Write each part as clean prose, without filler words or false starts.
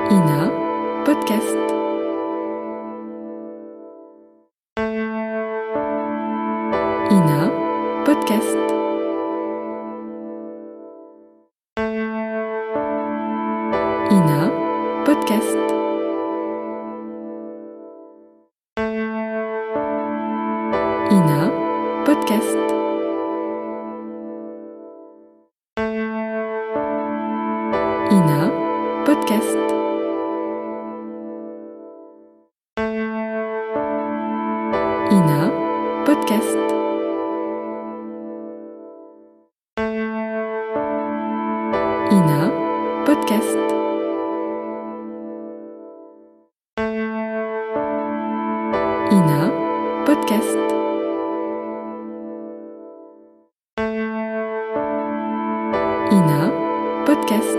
Ina Podcast. Ina Podcast. Ina Podcast. Ina Podcast. Ina Podcast. Ina Podcast. Ina Podcast. Ina Podcast. Ina Podcast.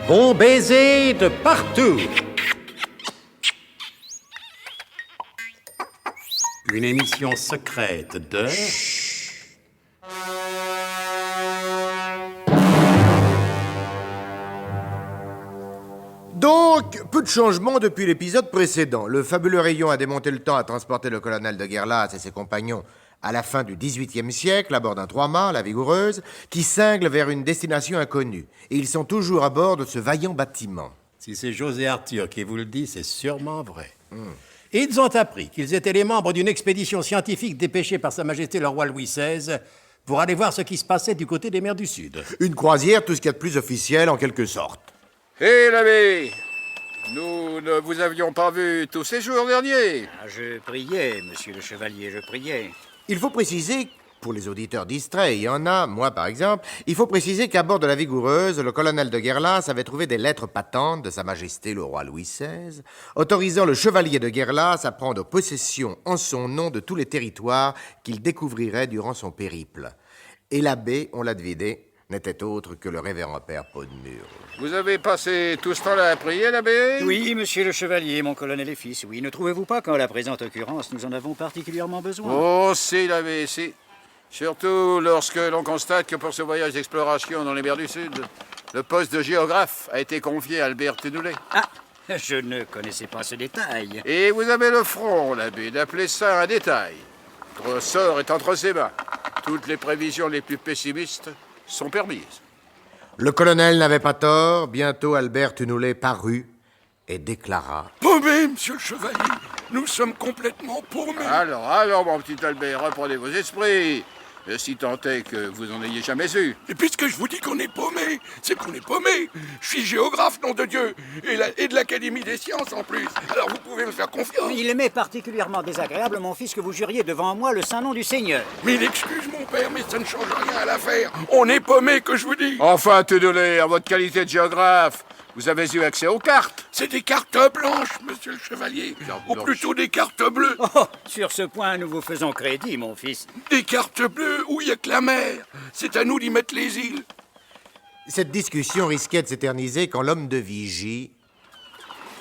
Bon baiser de partout. Une émission secrète de... Donc, peu de changements depuis l'épisode précédent. Le fabuleux rayon a démonté le temps à transporter le colonel de Guerlas et ses compagnons à la fin du XVIIIe siècle à bord d'un trois-mâts, la Vigoureuse, qui cingle vers une destination inconnue. Et ils sont toujours à bord de ce vaillant bâtiment. Si c'est José Arthur qui vous le dit, c'est sûrement vrai. Ils ont appris qu'ils étaient les membres d'une expédition scientifique dépêchée par Sa Majesté le roi Louis XVI pour aller voir ce qui se passait du côté des mers du Sud. Une croisière, tout ce qu'il y a de plus officiel en quelque sorte. Hé, l'abbé! Nous ne vous avions pas vu tous ces jours derniers. Je priais, monsieur le chevalier, je priais. Il faut préciser, pour les auditeurs distraits, il y en a, moi par exemple, il faut préciser qu'à bord de la Vigoureuse, le colonel de Guerlas avait trouvé des lettres patentes de Sa Majesté le roi Louis XVI, autorisant le chevalier de Guerlas à prendre possession en son nom de tous les territoires qu'il découvrirait durant son périple. Et l'abbé, on l'a deviné, n'était autre que le révérend père Podmure. Vous avez passé tout ce temps-là à prier, l'abbé? Oui, monsieur le chevalier, mon colonel et fils, oui. Ne trouvez-vous pas qu'en la présente occurrence, nous en avons particulièrement besoin? Oh, si, l'abbé, si. Surtout lorsque l'on constate que pour ce voyage d'exploration dans les mers du Sud, le poste de géographe a été confié à Albert Tunoulet. Ah, je ne connaissais pas ce détail. Et vous avez le front, l'abbé, d'appeler ça un détail. Votre sort est entre ses mains. Toutes les prévisions les plus pessimistes sont permises. Le colonel n'avait pas tort, bientôt Albert Tunoulet parut et déclara... Paumé, monsieur le chevalier. Nous sommes complètement paumés. Alors, mon petit Albert, reprenez vos esprits. Si tant est que vous en ayez jamais eu. Et puisque je vous dis qu'on est paumé, c'est qu'on est paumé. Je suis géographe, nom de Dieu, et de l'Académie des sciences en plus. Alors vous pouvez me faire confiance. Il m'est particulièrement désagréable, mon fils, que vous juriez devant moi le saint nom du Seigneur. Mais il excuse mon père, mais ça ne change rien à l'affaire. On est paumé, que je vous dis. Enfin, Tunoulet, en votre qualité de géographe, vous avez eu accès aux cartes. C'est des cartes blanches, monsieur le chevalier. Ou plutôt des cartes bleues. Oh, sur ce point, nous vous faisons crédit, mon fils. Des cartes bleues où il n'y a que la mer. C'est à nous d'y mettre les îles. Cette discussion risquait de s'éterniser quand l'homme de Vigie...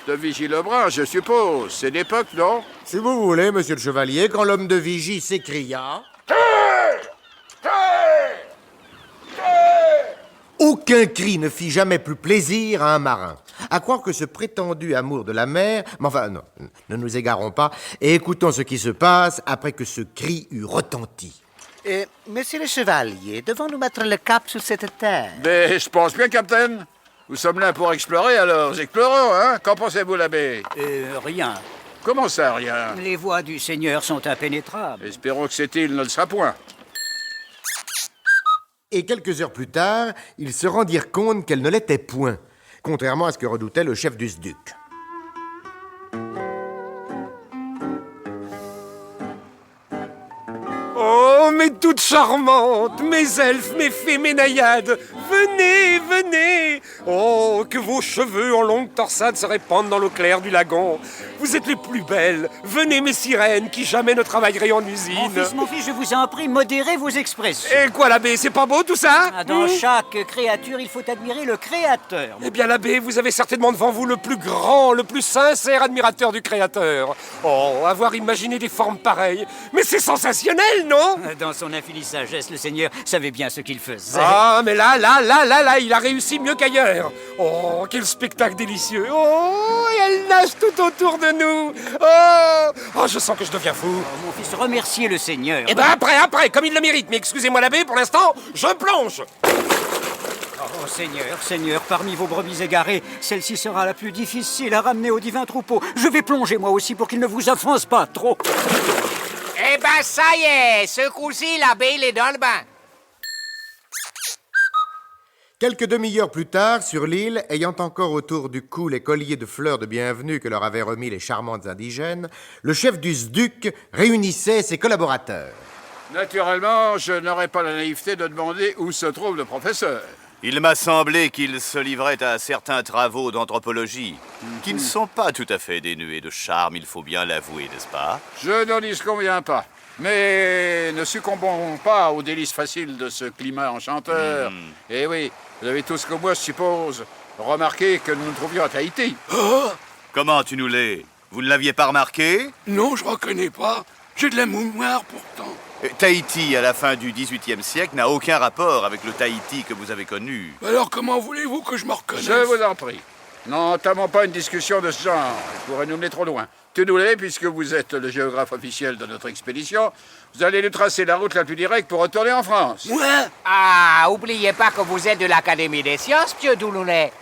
De Vigie-Lebrun, je suppose. C'est d'époque, non? Si vous voulez, monsieur le chevalier, quand l'homme de Vigie s'écria... Aucun cri ne fit jamais plus plaisir à un marin. À croire que ce prétendu amour de la mer... Mais enfin, non, ne nous égarons pas, et écoutons ce qui se passe après que ce cri eut retenti. Monsieur le chevalier, devons-nous mettre le cap sur cette terre? Mais je pense bien, capitaine. Nous sommes là pour explorer, alors explorons, hein? Qu'en pensez-vous, l'abbé? Rien. Comment ça, rien? Les voies du Seigneur sont impénétrables. Espérons que cette île ne le sera point. Et quelques heures plus tard, ils se rendirent compte qu'elle ne l'était point, contrairement à ce que redoutait le chef du SDUC. Oh, mes toutes charmantes, mes elfes, mes fées, mes naïades, venez, venez. Oh, que vos cheveux en longue torsade se répandent dans l'eau claire du lagon. Vous êtes les plus belles. Venez, mes sirènes, qui jamais ne travailleraient en usine. Mon fils, je vous en prie, modérez vos expressions. Et quoi, l'abbé, c'est pas beau tout ça? Dans chaque créature, il faut admirer le créateur. Eh bien, l'abbé, vous avez certainement devant vous le plus grand, le plus sincère admirateur du Créateur. Oh, avoir imaginé des formes pareilles. Mais c'est sensationnel, non? Dans son infinie sagesse, le Seigneur savait bien ce qu'il faisait. Ah, mais là, il a réussi mieux qu'ailleurs. Oh, quel spectacle délicieux. Oh, et elle nage tout autour de nous. Oh, je sens que je deviens fou. Oh, mon fils, remerciez le Seigneur. Eh ben après, comme il le mérite. Mais excusez-moi l'abbé, pour l'instant, je plonge. Oh Seigneur, parmi vos brebis égarées, celle-ci sera la plus difficile à ramener au divin troupeau. Je vais plonger moi aussi pour qu'il ne vous offense pas trop. Eh ben, ça y est, ce coup-ci, l'abbé, il est dans le bain. Quelques demi-heures plus tard, sur l'île, ayant encore autour du cou les colliers de fleurs de bienvenue que leur avaient remis les charmantes indigènes, le chef du SDUC réunissait ses collaborateurs. Naturellement, je n'aurais pas la naïveté de demander où se trouve le professeur. Il m'a semblé qu'il se livrait à certains travaux d'anthropologie, qui ne sont pas tout à fait dénués de charme, il faut bien l'avouer, n'est-ce pas? Je n'en disconviens pas. Mais ne succombons pas aux délices faciles de ce climat enchanteur. Eh oui, vous avez tous comme moi, je suppose, remarqué que nous nous trouvions à Tahiti. Oh, Comment tu nous l'es? Vous ne l'aviez pas remarqué? non, je reconnais pas. J'ai de la mémoire pourtant. Tahiti, à la fin du XVIIIe siècle, n'a aucun rapport avec le Tahiti que vous avez connu. Alors comment voulez-vous que je me reconnaisse? Je vous en prie. N'entamons pas une discussion de ce genre. Elle pourrait nous mener trop loin. Tenez-les, puisque vous êtes le géographe officiel de notre expédition, vous allez nous tracer la route la plus directe pour retourner en France. Ouais. Ah, oubliez pas que vous êtes de l'Académie des sciences, monsieur Douloulet.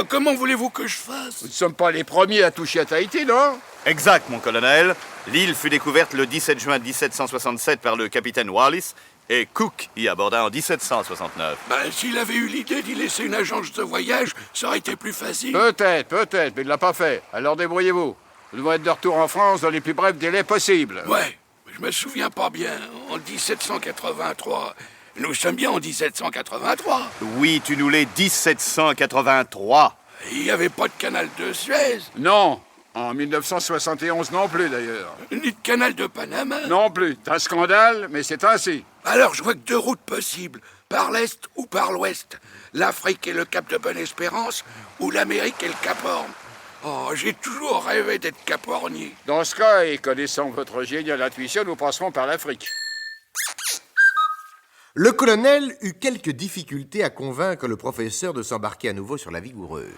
Comment voulez-vous que je fasse? Nous ne sommes pas les premiers à toucher à Tahiti, non? Exact, mon colonel. L'île fut découverte le 17 juin 1767 par le capitaine Wallis, et Cook y aborda en 1769. S'il avait eu l'idée d'y laisser une agence de voyage, ça aurait été plus facile. Peut-être, mais il ne l'a pas fait. Alors débrouillez-vous. Nous devons être de retour en France dans les plus brefs délais possibles. Ouais, je me souviens pas bien. En 1783. Nous sommes bien en 1783. Oui, tu nous l'es 1783. Il n'y avait pas de canal de Suez, Non. En 1971 non plus, d'ailleurs. ni de canal de Panama. Non plus. C'est un scandale, mais c'est ainsi. Alors je vois que deux routes possibles, par l'est ou par l'ouest. L'Afrique et le Cap de Bonne-Espérance, ou l'Amérique et le Cap Horn. Oh, j'ai toujours rêvé d'être capornier. Dans ce cas, et connaissant votre géniale intuition, nous passerons par l'Afrique. Le colonel eut quelques difficultés à convaincre le professeur de s'embarquer à nouveau sur la Vigoureuse.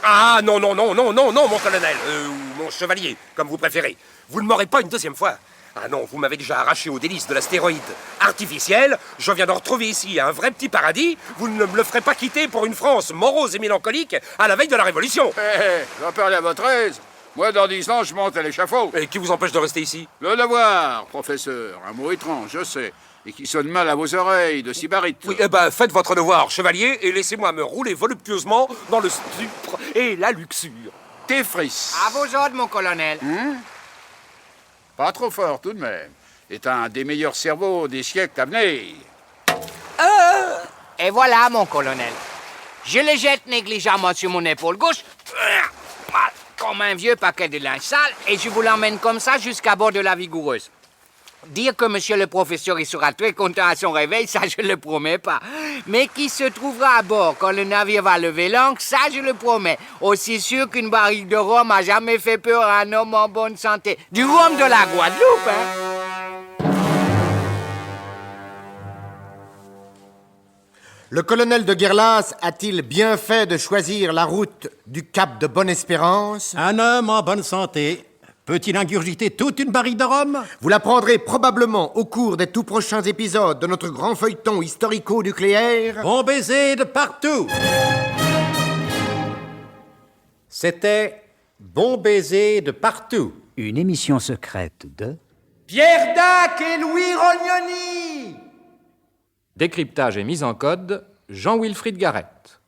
Ah, non, mon colonel, ou mon chevalier, comme vous préférez. Vous ne m'aurez pas une deuxième fois. Ah non, vous m'avez déjà arraché aux délices de l'astéroïde artificiel. Je viens de retrouver ici un vrai petit paradis. Vous ne me le ferez pas quitter pour une France morose et mélancolique à la veille de la Révolution. Je vais parler à votre aise. Moi, dans 10 ans, je monte à l'échafaud. Et qui vous empêche de rester ici? Le devoir, professeur. Un mot étrange, je sais. Et qui sonne mal à vos oreilles, de sybarite. Oui, faites votre devoir, chevalier, et laissez-moi me rouler voluptueusement dans le stupre et la luxure. Tes frisses. À vos ordres, mon colonel. Pas trop fort, tout de même. C'est un des meilleurs cerveaux des siècles à venir. Et voilà, mon colonel. Je le jette négligemment sur mon épaule gauche, comme un vieux paquet de linge sale, et je vous l'emmène comme ça jusqu'à bord de la Vigoureuse. Dire que monsieur le professeur il sera très content à son réveil, ça je le promets pas. Mais qui se trouvera à bord quand le navire va lever l'ancre, ça je le promets. Aussi sûr qu'une barrique de rhum a jamais fait peur à un homme en bonne santé. Du rhum de la Guadeloupe, hein. Le colonel de Guerlas a-t-il bien fait de choisir la route du Cap de Bonne-Espérance? Un homme en bonne santé peut-il ingurgiter toute une barrique de rhum? Vous l'apprendrez probablement au cours des tout prochains épisodes de notre grand feuilleton historico-nucléaire. Bon baiser de partout. C'était Bon baiser de partout. Une émission secrète de... Pierre Dac et Louis Rognoni. Décryptage et mise en code, Jean-Wilfried Garrett.